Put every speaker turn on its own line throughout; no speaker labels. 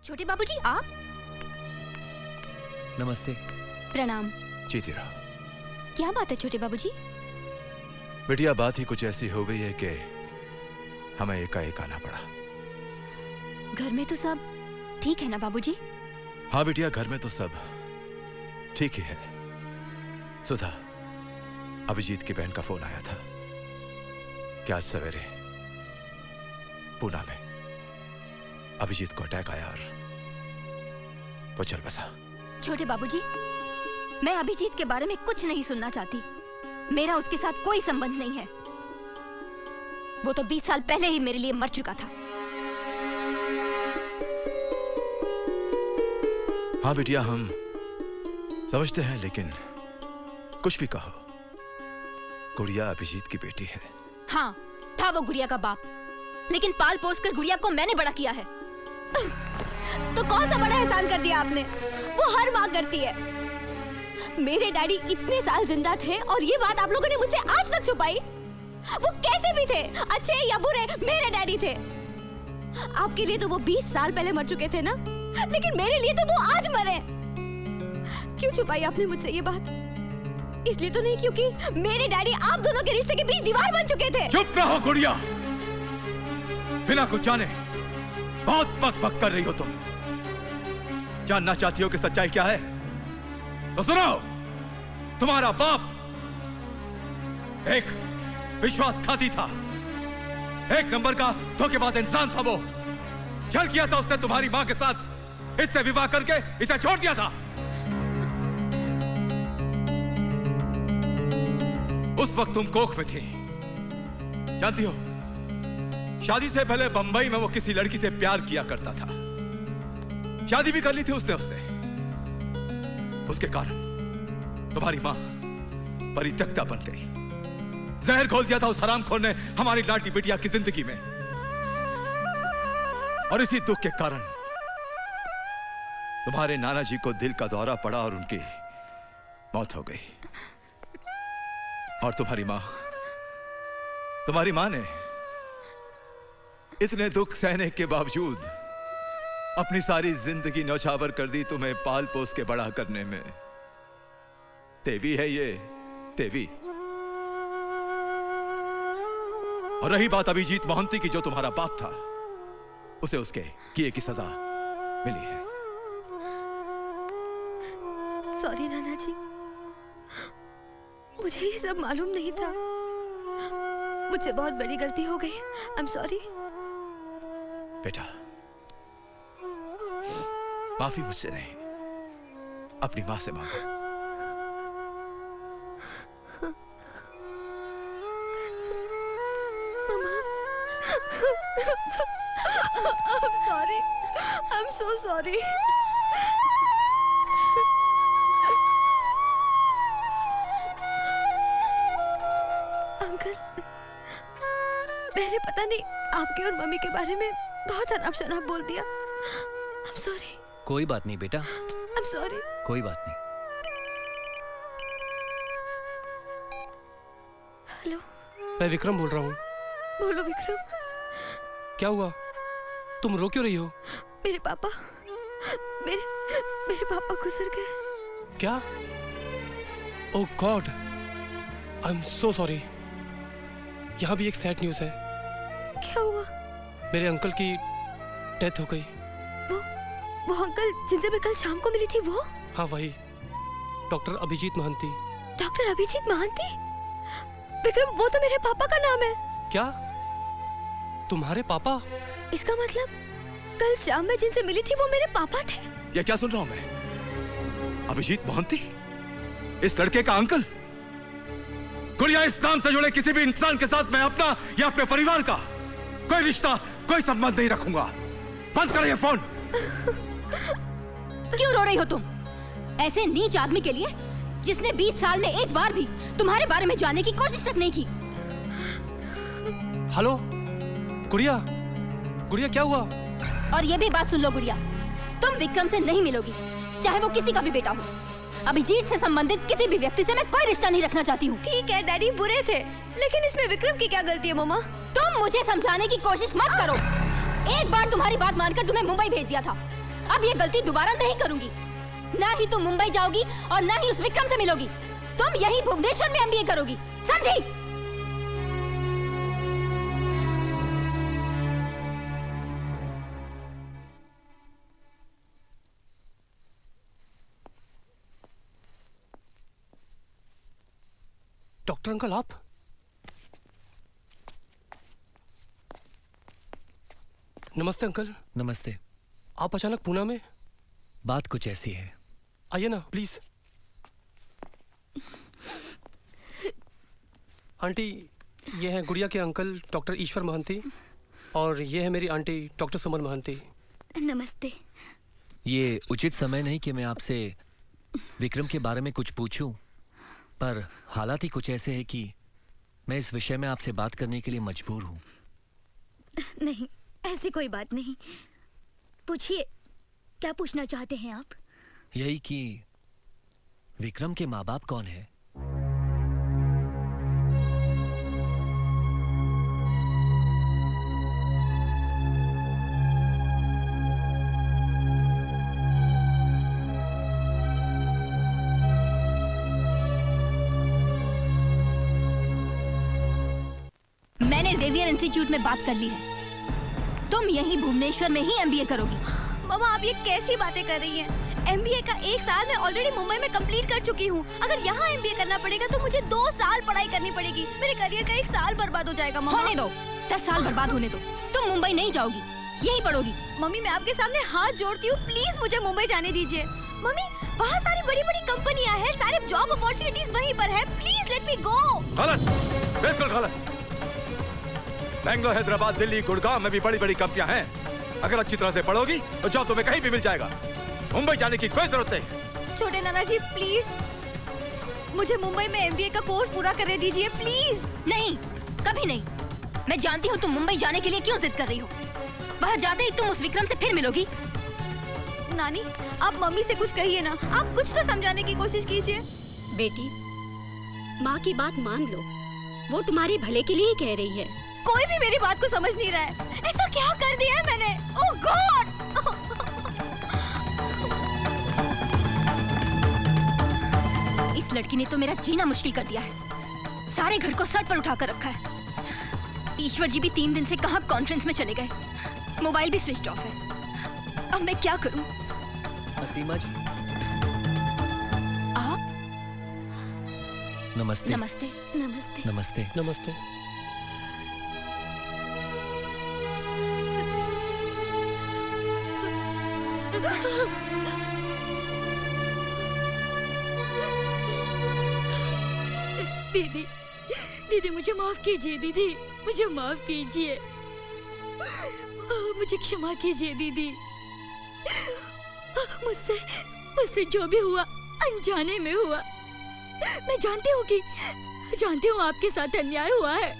छोटे बाबूजी आप?
नमस्ते।
प्रणाम।
जीती रहो।
क्या बात है छोटे बाबूजी?
बिटिया बात ही कुछ ऐसी हो गई है कि हमें एकाएक आना पड़ा।
घर में तो सब ठीक है ना बाबूजी?
हाँ बिटिया, घर में तो सब ठीक ही है। सुधा, अभिजीत की बहन का फोन आया था कि आज सवेरे पूना में अभिजीत को अटैक आया और वो चल बसा।
छोटे बाबूजी, मैं अभिजीत के बारे में कुछ नहीं सुनना चाहती। मेरा उसके साथ कोई संबंध नहीं है। वो तो 20 साल पहले ही मेरे लिए मर चुका था।
हाँ बिटिया, हम समझते हैं, लेकिन कुछ भी कहो, गुड़िया अभिजीत की बेटी है।
हाँ, था वो गुड़िया का बाप, लेकिन पाल पोस कर गुड़िया को मैंने बड़ा किया है।
तो कौन सा बड़ा एहसान कर दिया आपने? वो हर माँ करती है। मेरे डैडी इतने साल जिंदा थे और ये बात आप लोगों ने मुझसे आज तक छुपाई। वो कैसे भी थे, अच्छे या बुरे, मेरे डैडी थे। आपके लिए तो वो 20 साल पहले मर चुके थे ना, लेकिन मेरे लिए तो वो आज मरे। क्यों छुपाई आपने मुझसे ये बात? इसलिए तो नहीं क्योंकि मेरे डैडी आप दोनों के रिश्ते के बीच दीवार बन चुके थे।
चुप रहो गुड़िया, बिना कुछ जाने बहुत बक कर रही हो तुम। जानना चाहती हो कि सच्चाई क्या है? तो सुनो, तुम्हारा बाप एक विश्वासघाती था, एक नंबर का धोखेबाज इंसान था। वो छल किया था उसने तुम्हारी मां के साथ, इससे विवाह करके इसे छोड़ दिया था। उस वक्त तुम कोख में थी, जानती हो, शादी से पहले बंबई में वो किसी लड़की से प्यार किया करता था। शादी भी कर ली थी उसने उससे। उसके कारण तुम्हारी मां परित्यक्ता बन गई। जहर घोल दिया था उस हरामखोर ने हमारी लाडली बिटिया की जिंदगी में, और इसी दुख के कारण तुम्हारे नाना जी को दिल का दौरा पड़ा और उनकी मौत हो गई। और तुम्हारी मां ने इतने दुख सहने के बावजूद अपनी सारी जिंदगी न्यौछावर कर दी तुम्हें पाल पोस के बड़ा करने में। देवी है ये, देवी। और रही बात अभिजीत मोहंती की, जो तुम्हारा बाप था, उसे उसके किए की सजा मिली है।
सॉरी नाना जी, मुझे ये सब मालूम नहीं था। मुझसे बहुत बड़ी गलती हो गई। I am sorry.
बेटा, माफी मुझसे नहीं, अपनी मां से मांगो।
मम्मा, I'm sorry. I'm so sorry. Uncle, मैंने पता नहीं आपके और मम्मी के बारे में बहुत अनाप शनाप बोल दिया। I'm sorry.
कोई बात नहीं बेटा,
I'm sorry.
कोई बात नहीं।
हेलो,
मैं विक्रम बोल रहा हूँ।
बोलो विक्रम।
क्या हुआ? तुम रो क्यों रही हो?
मेरे पापा गुजर गए।
क्या? Oh God, I am so sorry. यहाँ भी एक सैड न्यूज़ है।
क्या हुआ?
मेरे अंकल की डेथ हो गई।
वो अंकल जिनसे मैं कल शाम को मिली थी, वो?
हाँ वही, डॉक्टर अभिजीत महंती।
डॉक्टर अभिजीत महंती? विक्रम, वो तो मेरे पापा का नाम है।
क्या? तुम्हारे पापा?
इसका मतलब कल शाम में जिनसे मिली थी वो मेरे पापा थे।
ये क्या सुन रहा हूं मैं? अभिजीत मोहंती, इस लड़के का अंकल? गुड़िया, इस नाम से जुड़े किसी भी इंसान के साथ मैं अपना या अपने परिवार का कोई रिश्ता, कोई संबंध नहीं रखूंगा। बंद करो ये फोन।
क्यों रो रही हो तुम? ऐसे नीच आदमी के लिए जिसने 20 साल में एक बार भी तुम्हारे बारे में जानने की कोशिश तक नहीं की।
हेलो गुड़िया, गुड़िया क्या हुआ?
और ये भी बात सुन लो गुड़िया, तुम विक्रम से नहीं मिलोगी, चाहे वो किसी का भी बेटा हो। अभिजीत से संबंधित किसी भी व्यक्ति से मैं कोई रिश्ता नहीं रखना चाहती हूँ।
ठीक है, डैडी बुरे थे, लेकिन इसमें विक्रम की क्या गलती है मम्मा?
तुम मुझे समझाने की कोशिश मत करो। एक बार तुम्हारी बात मानकर तुम्हें मुंबई भेज दिया था, अब ये गलती दोबारा नहीं करूंगी। ना ही तुम मुंबई जाओगी और ना ही उस विक्रम से मिलोगी। तुम यही भुवनेश्वर में एमबीए करोगी, समझी?
डॉक्टर अंकल, आप? नमस्ते अंकल।
नमस्ते।
आप अचानक पूना में?
बात कुछ ऐसी है।
आइए ना प्लीज। आंटी, ये हैं गुड़िया के अंकल डॉक्टर ईश्वर महंती, और ये है मेरी आंटी डॉक्टर सुमन महंती।
नमस्ते।
ये उचित समय नहीं कि मैं आपसे विक्रम के बारे में कुछ पूछूं, पर हालात ही कुछ ऐसे हैं कि मैं इस विषय में आपसे बात करने के लिए मजबूर हूं।
नहीं, ऐसी कोई बात नहीं। पूछिए, क्या पूछना चाहते हैं आप?
यही कि विक्रम के माँ बाप कौन है?
मैंने जेवियर इंस्टीट्यूट में बात कर ली है। तुम यहीं भुवनेश्वर में ही एमबीए करोगी।
मामा, आप ये कैसी बातें कर रही हैं? एमबीए का 1 साल मैं ऑलरेडी मुंबई में कंप्लीट कर चुकी हूँ। अगर यहाँ एमबीए करना पड़ेगा तो मुझे 2 साल पढ़ाई करनी पड़ेगी। मेरे करियर का 1 साल बर्बाद हो जाएगा। मामा,
होने दो, 10 साल बर्बाद होने दो। तुम मुंबई नहीं जाओगी, यही पढ़ोगी।
मम्मी, मैं आपके सामने हाथ जोड़ती हूँ, प्लीज मुझे मुंबई जाने दीजिए। मम्मी, वहाँ सारी बड़ी बड़ी कंपनियाँ हैं, सारे जॉब अपॉर्चुनिटीज वहीं पर है। प्लीज लेट मी गो।
गलत, बिल्कुल गलत। बेंगलोर, हैदराबाद, दिल्ली, गुड़गांव में भी बड़ी बड़ी कंपनियां हैं। अगर अच्छी तरह से पढ़ोगी तो जॉब तुम्हें कहीं भी मिल जाएगा। मुंबई जाने की कोई जरूरत नहीं।
छोटे नाना जी, प्लीज मुझे मुंबई में एमबीए का कोर्स पूरा करने दीजिए, प्लीज।
नहीं, कभी नहीं। मैं जानती हूँ तुम मुंबई जाने के लिए क्यों जिद कर रही हो। वहाँ जाते ही तुम उस विक्रम से फिर मिलोगी।
नानी, आप मम्मी से कुछ कहिए ना। आप कुछ तो समझाने की कोशिश कीजिए।
बेटी, माँ की बात मान लो, वो तुम्हारे भले के लिए ही कह रही है।
कोई भी मेरी बात को समझ नहीं रहा है। ऐसा क्या कर दिया है मैंने? ओह गॉड!
इस लड़की ने तो मेरा जीना मुश्किल कर दिया है। सारे घर को सर पर उठा कर रखा है। ईश्वर जी भी 3 दिन से कहाँ कॉन्फ्रेंस में चले गए। मोबाइल भी स्विच ऑफ है। अब मैं क्या करूं?
असीमा जी,
आप?
नमस्ते।
नमस्ते।
नमस्ते।
नमस्ते।
नमस्ते।
दीदी, दीदी मुझे माफ कीजिए। दीदी मुझे माफ कीजिए। मुझे क्षमा कीजिए दीदी। मुझसे जो भी हुआ अनजाने में हुआ। मैं जानती हूँ आपके साथ अन्याय हुआ है,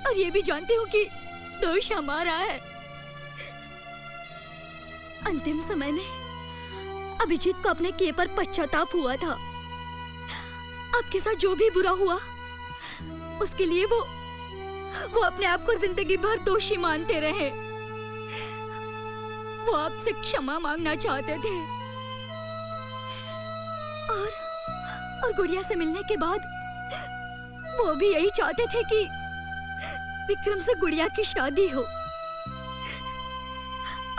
और ये भी जानती हूँ कि दोष हमारा है। अंतिम समय में अभिजीत को अपने किए पर पश्चाताप हुआ था। आपके साथ जो भी बुरा हुआ उसके लिए वो अपने आप को जिंदगी भर दोषी मानते रहे। वो आपसे क्षमा मांगना चाहते थे, और गुड़िया से मिलने के बाद वो भी यही चाहते थे कि विक्रम से गुड़िया की शादी हो।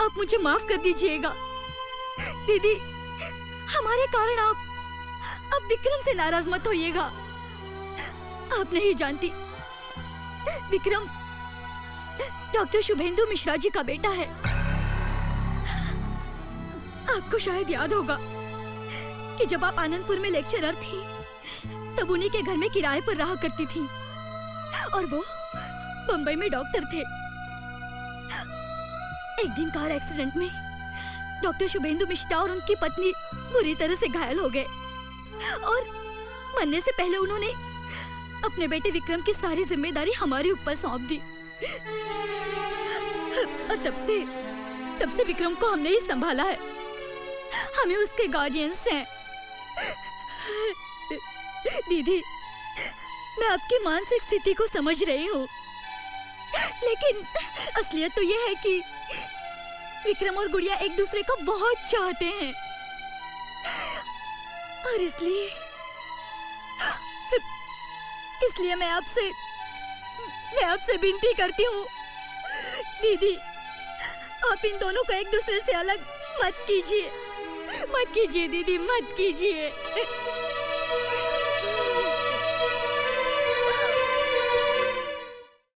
आप मुझे माफ कर दीजिएगा दीदी। हमारे कारण आप विक्रम से नाराज मत होइएगा। आप नहीं जानती, विक्रम डॉक्टर शुभेंदु मिश्रा जी का बेटा है। आपको शायद याद होगा कि जब आप आनंदपुर में लेक्चरर थी, तब उन्हीं के घर में किराए पर रहा करती थी, और वो बंबई में डॉक्टर थे। एक दिन कार एक्सीडेंट में डॉक्टर शुभेंदु मिश्रा और उनकी पत्नी बुरी तरह से घायल हो गए, और मरने से पहले उन्होंने अपने बेटे विक्रम की सारी जिम्मेदारी हमारे ऊपर सौंप दी। और तब से विक्रम को हमने ही संभाला है। हमें उसके गार्डियंस हैं। दीदी, मैं आपकी मानसिक स्थिति को समझ रही हूँ, लेकिन असलियत तो यह है कि विक्रम और गुड़िया एक दूसरे को बहुत चाहते हैं और इसलिए मैं आपसे विनती करती हूँ दीदी, आप इन दोनों को एक दूसरे से अलग मत कीजिए दीदी, मत कीजिए।